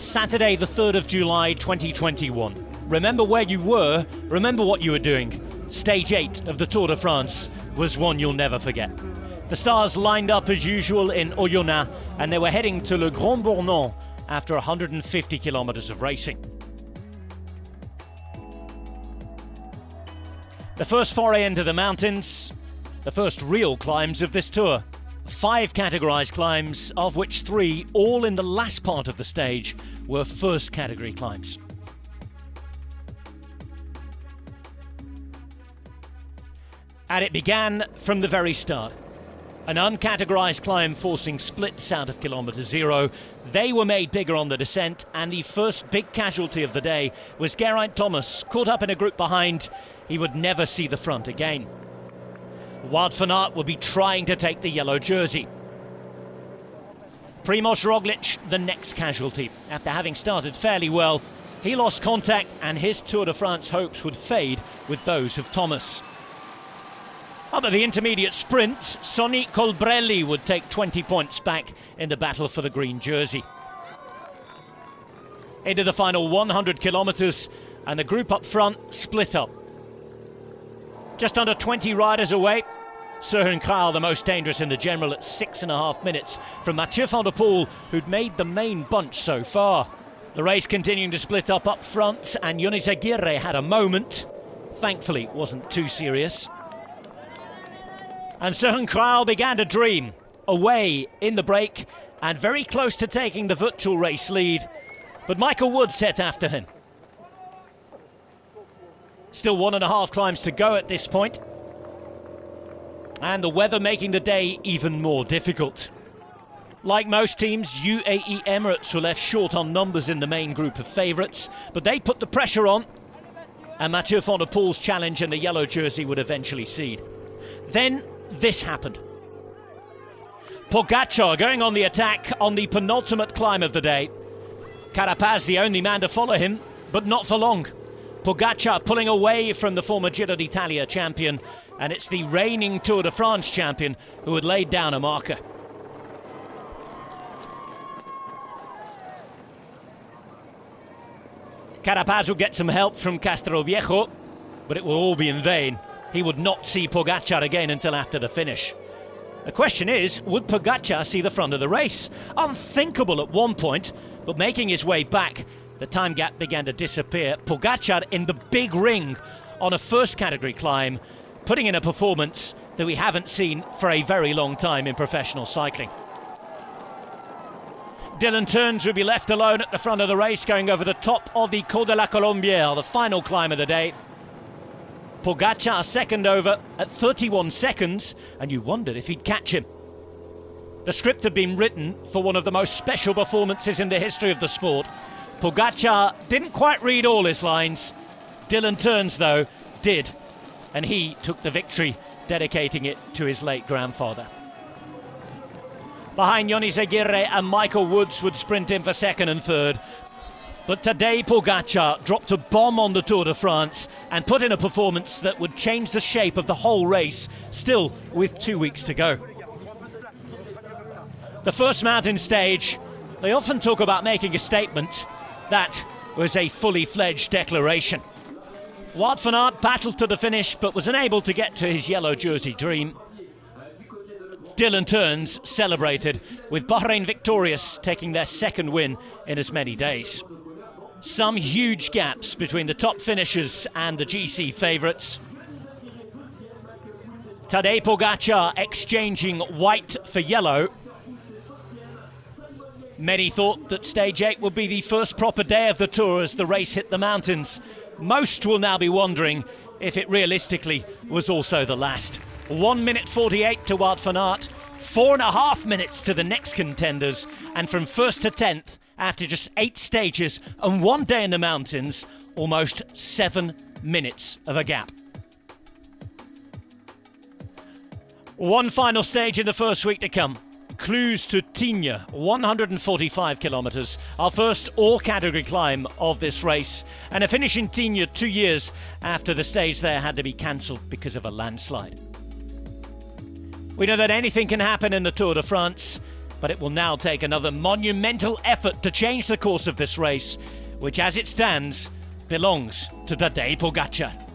Saturday the 3rd of July 2021. Remember where you were, remember what you were doing. Stage 8 of the Tour de France was one you'll never forget. The stars lined up as usual in Oyonnax and they were heading to le Grand-Bornand after 150 kilometers of racing. The first foray into the mountains, the first real climbs of this tour. 5 categorized climbs, of which 3, all in the last part of the stage, were first category climbs. And it began from the very start. An uncategorized climb forcing splits out of kilometre 0. They were made bigger on the descent, and the first big casualty of the day was Geraint Thomas, caught up in a group behind. He would never see the front again. Wout van Aert would be trying to take the yellow jersey. Primož Roglič, the next casualty. After having started fairly well, he lost contact and his Tour de France hopes would fade with those of Thomas. Up at the intermediate sprint, Sonny Colbrelli would take 20 points back in the battle for the green jersey. Into the final 100 kilometres and the group up front split up. Just under 20 riders away, Søren Kragh the most dangerous in the general at 6.5 minutes from Mathieu van der Poel, who'd made the main bunch so far. The race continuing to split up front, and Oyonnax had a moment. Thankfully, it wasn't too serious. And Søren Kragh began to dream, away in the break and very close to taking the virtual race lead. But Michael Woods set after him. Still 1.5 climbs to go at this point. And the weather making the day even more difficult. Like most teams, UAE Emirates were left short on numbers in the main group of favourites, but they put the pressure on, and Mathieu van der Poel's challenge in the yellow jersey would eventually cede. Then this happened. Pogačar going on the attack on the penultimate climb of the day. Carapaz the only man to follow him, but not for long. Pogačar pulling away from the former Giro d'Italia champion, and it's the reigning Tour de France champion who had laid down a marker. Carapaz will get some help from Castroviejo, but it will all be in vain. He would not see Pogačar again until after the finish. The question is, would Pogačar see the front of the race? Unthinkable at one point, but making his way back, the time gap began to disappear. Pogačar in the big ring on a first category climb, putting in a performance that we haven't seen for a very long time in professional cycling. Dylan Teuns would be left alone at the front of the race, going over the top of the Col de la Colombière, the final climb of the day. Pogačar second over at 31 seconds, and you wondered if he'd catch him. The script had been written for one of the most special performances in the history of the sport. Pogačar didn't quite read all his lines. Dylan Teuns, though, did, and he took the victory, dedicating it to his late grandfather. Behind Oyonnax and Michael Woods would sprint in for second and third. But Tadej Pogačar dropped a bomb on the Tour de France and put in a performance that would change the shape of the whole race, still with 2 weeks to go. The first mountain stage, they often talk about making a statement. That was a fully fledged declaration. Wout van Aert battled to the finish but was unable to get to his yellow jersey dream. Dylan Teuns celebrated, with Bahrain victorious, taking their second win in as many days. Some huge gaps between the top finishers and the GC favourites. Tadej Pogačar exchanging white for yellow. Many thought that stage 8 would be the first proper day of the Tour as the race hit the mountains. Most will now be wondering if it realistically was also the last. 1 minute 48 to Wout van Aert, 4.5 minutes to the next contenders, and from 1st to 10th, after just 8 stages and 1 day in the mountains, almost 7 minutes of a gap. One final stage in the first week to come. Cluse to Tignes, 145 kilometres, our first all-category climb of this race, and a finish in Tignes 2 years after the stage there had to be cancelled because of a landslide. We know that anything can happen in the Tour de France, but it will now take another monumental effort to change the course of this race, which as it stands belongs to Tadej Pogačar.